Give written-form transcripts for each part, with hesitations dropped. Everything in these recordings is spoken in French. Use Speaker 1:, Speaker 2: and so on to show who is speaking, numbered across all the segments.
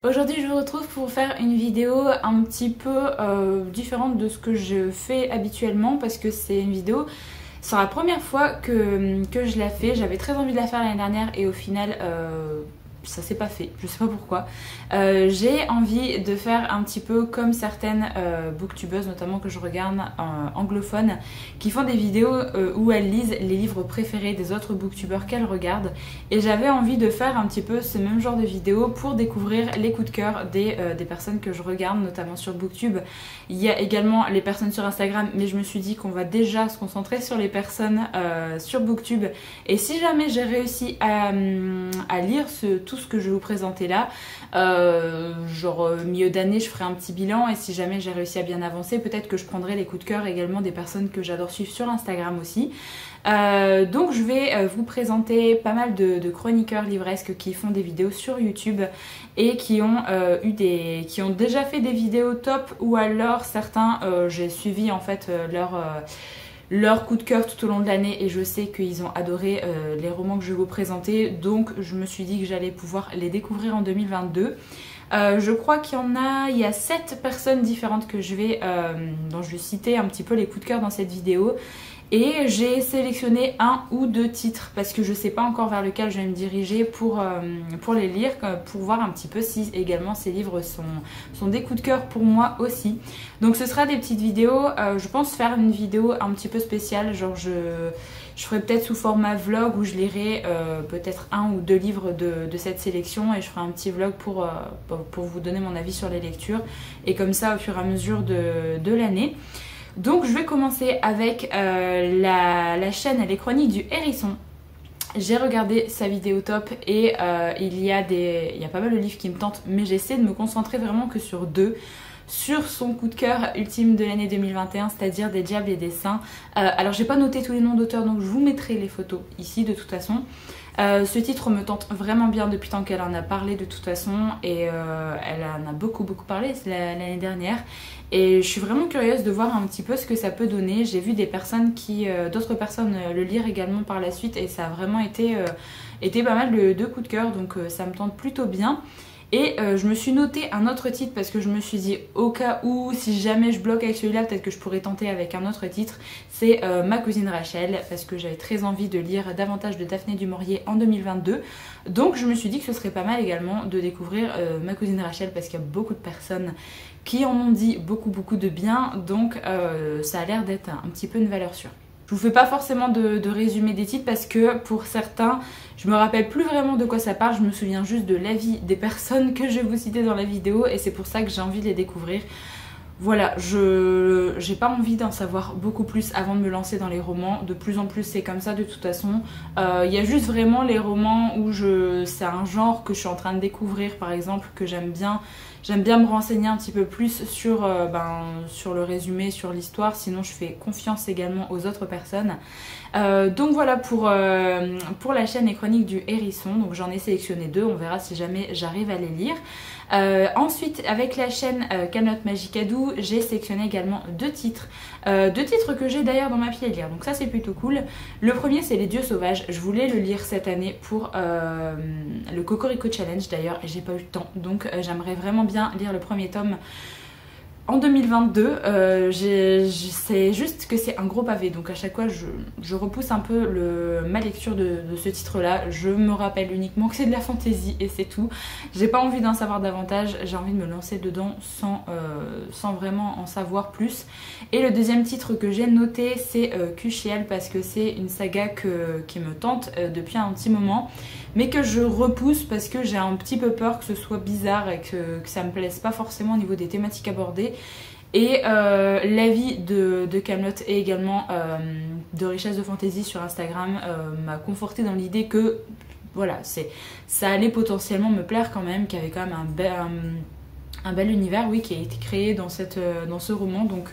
Speaker 1: Aujourd'hui je vous retrouve pour faire une vidéo un petit peu différente de ce que je fais habituellement parce que c'est une vidéo sur la première fois que je la fais. J'avais très envie de la faire l'année dernière et au final ça s'est pas fait, je sais pas pourquoi. J'ai envie de faire un petit peu comme certaines booktubeuses, notamment que je regarde anglophones, qui font des vidéos où elles lisent les livres préférés des autres booktubeurs qu'elles regardent. Et j'avais envie de faire un petit peu ce même genre de vidéo pour découvrir les coups de cœur des personnes que je regarde, notamment sur Booktube. Il y a également les personnes sur Instagram, mais je me suis dit qu'on va déjà se concentrer sur les personnes sur Booktube. Et si jamais j'ai réussi à lire tout ce que je vais vous présenter là, genre milieu d'année je ferai un petit bilan, et si jamais j'ai réussi à bien avancer, peut-être que je prendrai les coups de cœur également des personnes que j'adore suivre sur Instagram aussi. Donc je vais vous présenter pas mal de chroniqueurs livresques qui font des vidéos sur YouTube et qui ont déjà fait des vidéos top, ou alors certains j'ai suivi en fait leur coup de cœur tout au long de l'année et je sais qu'ils ont adoré les romans que je vais vous présenter, donc je me suis dit que j'allais pouvoir les découvrir en 2022. Je crois il y a 7 personnes différentes dont je vais citer un petit peu les coups de cœur dans cette vidéo. Et j'ai sélectionné 1 ou 2 titres parce que je sais pas encore vers lequel je vais me diriger pour les lire, pour voir un petit peu si également ces livres sont des coups de cœur pour moi aussi. Donc ce sera des petites vidéos, je pense faire une vidéo un petit peu spéciale, genre je ferai peut-être sous format vlog où je lirai peut-être 1 ou 2 livres de cette sélection, et je ferai un petit vlog pour vous donner mon avis sur les lectures, et comme ça au fur et à mesure de l'année. Donc je vais commencer avec la chaîne Les Chroniques du Hérisson. J'ai regardé sa vidéo top et il y a pas mal de livres qui me tentent, mais j'essaie de me concentrer vraiment que sur 2. Sur son coup de cœur ultime de l'année 2021, c'est-à-dire Des Diables et des Saints. Alors j'ai pas noté tous les noms d'auteurs, donc je vous mettrai les photos ici de toute façon. Ce titre me tente vraiment bien depuis tant qu'elle en a parlé de toute façon, et elle en a beaucoup parlé l'année dernière, et je suis vraiment curieuse de voir un petit peu ce que ça peut donner. J'ai vu d'autres personnes le lire également par la suite, et ça a vraiment été pas mal de coups de cœur, donc ça me tente plutôt bien. Et je me suis noté un autre titre parce que je me suis dit, au cas où, si jamais je bloque avec celui-là, peut-être que je pourrais tenter avec un autre titre. C'est Ma cousine Rachel, parce que j'avais très envie de lire davantage de Daphné du Maurier en 2022. Donc je me suis dit que ce serait pas mal également de découvrir Ma cousine Rachel, parce qu'il y a beaucoup de personnes qui en ont dit beaucoup de bien. Donc ça a l'air d'être un petit peu une valeur sûre. Je vous fais pas forcément de résumé des titres parce que pour certains, je me rappelle plus vraiment de quoi ça parle, je me souviens juste de l'avis des personnes que je vais vous citer dans la vidéo, et c'est pour ça que j'ai envie de les découvrir. Voilà, j'ai pas envie d'en savoir beaucoup plus avant de me lancer dans les romans. De plus en plus c'est comme ça de toute façon. Il y a juste vraiment les romans où c'est un genre que je suis en train de découvrir par exemple, que j'aime bien. J'aime bien me renseigner un petit peu plus sur le résumé, sur l'histoire, sinon je fais confiance également aux autres personnes. Donc voilà pour la chaîne Les Chroniques du Hérisson. Donc j'en ai sélectionné 2, on verra si jamais j'arrive à les lire. Ensuite avec la chaîne Camelot Magicadou, j'ai sélectionné également 2 titres. 2 titres que j'ai d'ailleurs dans ma pile à lire, donc ça c'est plutôt cool. Le premier c'est Les Dieux Sauvages, je voulais le lire cette année pour le Cocorico Challenge d'ailleurs, et j'ai pas eu le temps, donc j'aimerais vraiment bien lire le premier tome en 2022. C'est juste que c'est un gros pavé, donc à chaque fois je repousse un peu ma lecture de ce titre là. Je me rappelle uniquement que c'est de la fantaisie et c'est tout. J'ai pas envie d'en savoir davantage, j'ai envie de me lancer dedans sans vraiment en savoir plus. Et le deuxième titre que j'ai noté c'est Kushiel, parce que c'est une saga qui me tente depuis un petit moment, mais que je repousse parce que j'ai un petit peu peur que ce soit bizarre et que ça me plaise pas forcément au niveau des thématiques abordées. Et l'avis de Camelot et également de Richesse de Fantaisie sur Instagram m'a conforté dans l'idée que voilà, ça allait potentiellement me plaire quand même, qu'il y avait quand même un bel univers, oui, qui a été créé dans ce roman. Donc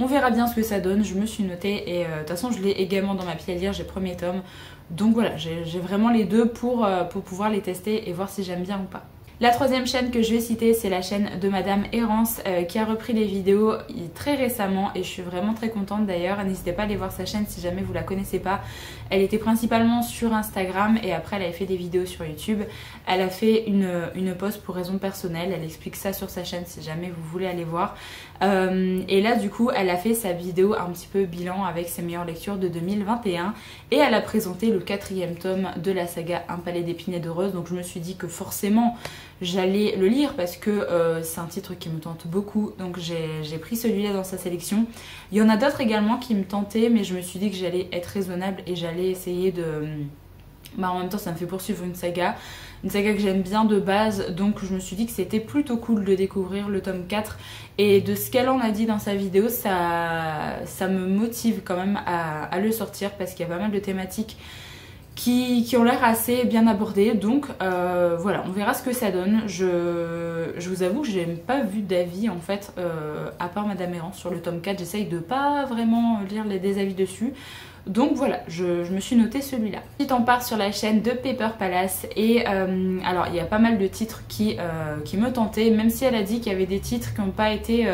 Speaker 1: on verra bien ce que ça donne. Je me suis notée, et de toute façon je l'ai également dans ma pile à lire, j'ai le premier tome. Donc voilà, j'ai vraiment les 2 pour pouvoir les tester et voir si j'aime bien ou pas. La troisième chaîne que je vais citer, c'est la chaîne de Madame Errance qui a repris les vidéos très récemment et je suis vraiment très contente d'ailleurs. N'hésitez pas à aller voir sa chaîne si jamais vous la connaissez pas. Elle était principalement sur Instagram et après elle avait fait des vidéos sur YouTube. Elle a fait une pause pour raison personnelle, elle explique ça sur sa chaîne si jamais vous voulez aller voir. Et là du coup elle a fait sa vidéo un petit peu bilan avec ses meilleures lectures de 2021 et elle a présenté le 4e tome de la saga Un palais d'épines et de roses. Donc je me suis dit que forcément j'allais le lire parce que c'est un titre qui me tente beaucoup, donc j'ai pris celui-là dans sa sélection. Il y en a d'autres également qui me tentaient, mais je me suis dit que j'allais être raisonnable et j'allais essayer de... en même temps ça me fait poursuivre une saga que j'aime bien de base, donc je me suis dit que c'était plutôt cool de découvrir le tome 4 et de ce qu'elle en a dit dans sa vidéo, ça me motive quand même à le sortir parce qu'il y a pas mal de thématiques qui ont l'air assez bien abordées, donc voilà, on verra ce que ça donne. Je vous avoue que j'ai pas vu d'avis en fait, à part Madame Errance sur le tome 4, j'essaye de pas vraiment lire des avis dessus. Donc voilà, je me suis noté celui-là. Ensuite on part sur la chaîne de Pepper Palace et alors il y a pas mal de titres qui me tentaient, même si elle a dit qu'il y avait des titres qui n'ont pas été...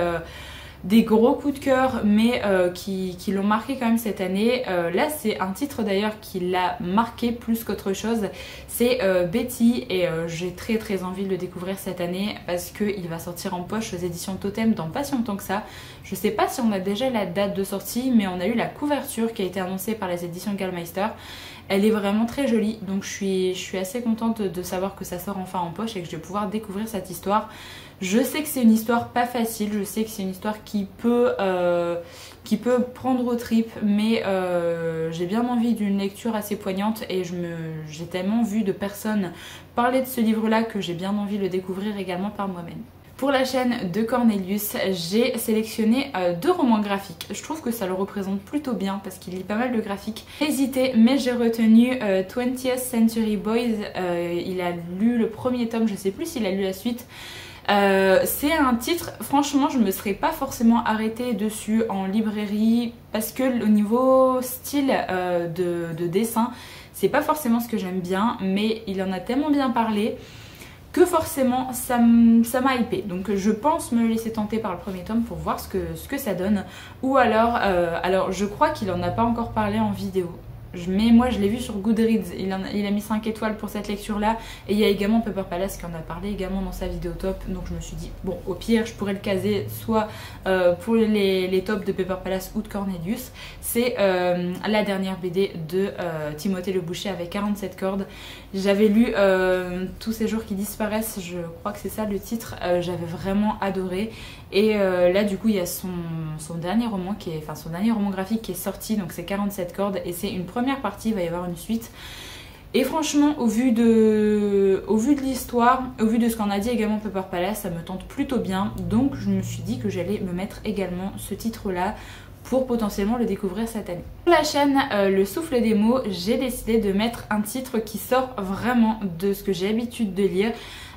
Speaker 1: des gros coups de cœur mais qui l'ont marqué quand même cette année. Là c'est un titre d'ailleurs qui l'a marqué plus qu'autre chose, c'est Betty et j'ai très envie de le découvrir cette année parce qu'il va sortir en poche aux éditions Totem dans pas si longtemps que ça. Je sais pas si on a déjà la date de sortie, mais on a eu la couverture qui a été annoncée par les éditions Gallmeister. Elle est vraiment très jolie, donc je suis assez contente de savoir que ça sort enfin en poche et que je vais pouvoir découvrir cette histoire. Je sais que c'est une histoire pas facile, je sais que c'est une histoire qui peut prendre aux tripes, mais j'ai bien envie d'une lecture assez poignante et j'ai tellement vu de personnes parler de ce livre-là que j'ai bien envie de le découvrir également par moi-même. Pour la chaîne de Cornelius, j'ai sélectionné 2 romans graphiques. Je trouve que ça le représente plutôt bien parce qu'il lit pas mal de graphiques. Hésité, mais j'ai retenu 20th Century Boys. Il a lu le premier tome, je sais plus s'il a lu la suite. C'est un titre, franchement je me serais pas forcément arrêtée dessus en librairie parce que au niveau style de dessin, c'est pas forcément ce que j'aime bien, mais il en a tellement bien parlé que forcément ça m'a hypé. Donc je pense me laisser tenter par le premier tome pour voir ce que ça donne. Ou alors je crois qu'il en a pas encore parlé en vidéo. Mais moi je l'ai vu sur Goodreads, il a mis 5 étoiles pour cette lecture là. Et il y a également Pepper Palace qui en a parlé également dans sa vidéo top. Donc je me suis dit, bon au pire je pourrais le caser soit pour les tops de Pepper Palace ou de Cornelius. C'est la dernière BD de Timothée Le Boucher avec 47 cordes. J'avais lu Tous ces jours qui disparaissent, je crois que c'est ça le titre. J'avais vraiment adoré. Et là du coup il y a son dernier roman son dernier roman graphique qui est sorti, donc c'est 47 cordes et c'est une première partie, il va y avoir une suite. Et franchement au vu de l'histoire, au vu de ce qu'en a dit également Pepper Palace, ça me tente plutôt bien. Donc je me suis dit que j'allais me mettre également ce titre là pour potentiellement le découvrir cette année. Pour la chaîne Le Souffle des mots, j'ai décidé de mettre un titre qui sort vraiment de ce que j'ai l'habitude de lire.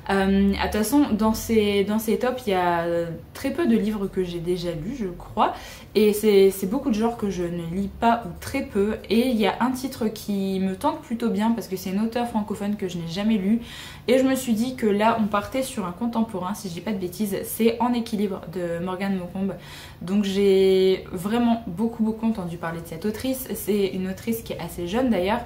Speaker 1: De toute façon dans ces tops il y a très peu de livres que j'ai déjà lus je crois, et c'est beaucoup de genres que je ne lis pas ou très peu, et il y a un titre qui me tente plutôt bien parce que c'est une auteure francophone que je n'ai jamais lu et je me suis dit que là on partait sur un contemporain si je dis pas de bêtises. C'est En équilibre de Morgane Maucombe. Donc j'ai vraiment beaucoup entendu parler de cette autrice. C'est une autrice qui est assez jeune d'ailleurs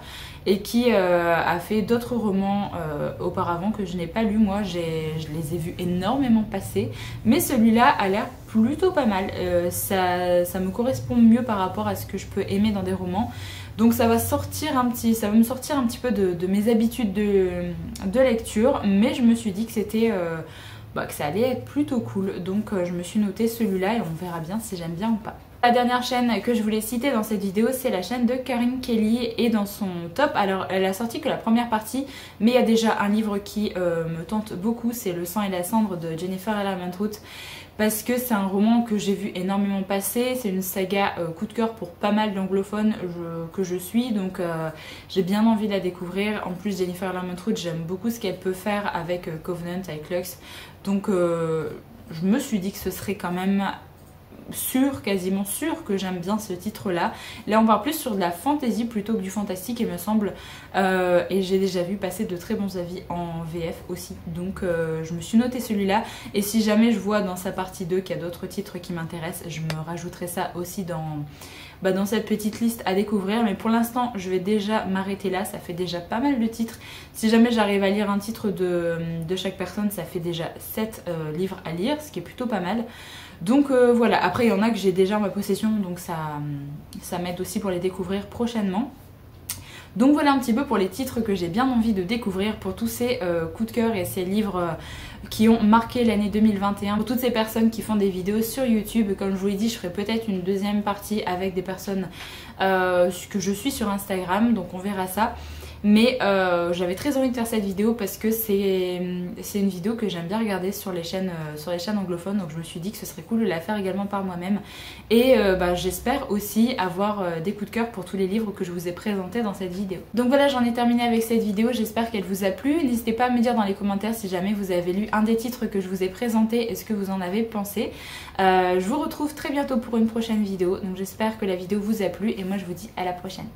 Speaker 1: et qui a fait d'autres romans auparavant que je n'ai pas lus. Moi je les ai vus énormément passer, mais celui-là a l'air plutôt pas mal. Ça me correspond mieux par rapport à ce que je peux aimer dans des romans. Donc ça va me sortir un petit peu de mes habitudes de lecture, mais je me suis dit que c'était que ça allait être plutôt cool. Donc je me suis noté celui-là et on verra bien si j'aime bien ou pas. La dernière chaîne que je voulais citer dans cette vidéo, c'est la chaîne de Karine Kelly, et dans son top, alors elle a sorti que la première partie, mais il y a déjà un livre qui me tente beaucoup, c'est Le sang et la cendre de Jennifer Armentrout, parce que c'est un roman que j'ai vu énormément passer, c'est une saga coup de cœur pour pas mal d'anglophones que je suis, donc j'ai bien envie de la découvrir. En plus Jennifer Armentrout, j'aime beaucoup ce qu'elle peut faire avec Covenant, avec Lux, donc je me suis dit que ce serait quand même quasiment sûr que j'aime bien ce titre là. Là on part plus sur de la fantasy plutôt que du fantastique il me semble, et j'ai déjà vu passer de très bons avis en VF aussi, donc je me suis noté celui-là, et si jamais je vois dans sa partie 2 qu'il y a d'autres titres qui m'intéressent, je me rajouterai ça aussi dans cette petite liste à découvrir. Mais pour l'instant je vais déjà m'arrêter là, ça fait déjà pas mal de titres. Si jamais j'arrive à lire un titre de chaque personne, ça fait déjà 7 livres à lire, ce qui est plutôt pas mal. Donc voilà, après il y en a que j'ai déjà en ma possession, donc ça m'aide aussi pour les découvrir prochainement. Donc voilà un petit peu pour les titres que j'ai bien envie de découvrir, pour tous ces coups de cœur et ces livres qui ont marqué l'année 2021. Pour toutes ces personnes qui font des vidéos sur YouTube, comme je vous l'ai dit, je ferai peut-être une deuxième partie avec des personnes que je suis sur Instagram, donc on verra ça. Mais j'avais très envie de faire cette vidéo parce que c'est une vidéo que j'aime bien regarder sur les chaînes anglophones, donc je me suis dit que ce serait cool de la faire également par moi-même. Et j'espère aussi avoir des coups de cœur pour tous les livres que je vous ai présentés dans cette vidéo. Donc voilà, j'en ai terminé avec cette vidéo, j'espère qu'elle vous a plu. N'hésitez pas à me dire dans les commentaires si jamais vous avez lu un des titres que je vous ai présenté et ce que vous en avez pensé. Je vous retrouve très bientôt pour une prochaine vidéo, donc j'espère que la vidéo vous a plu et moi je vous dis à la prochaine.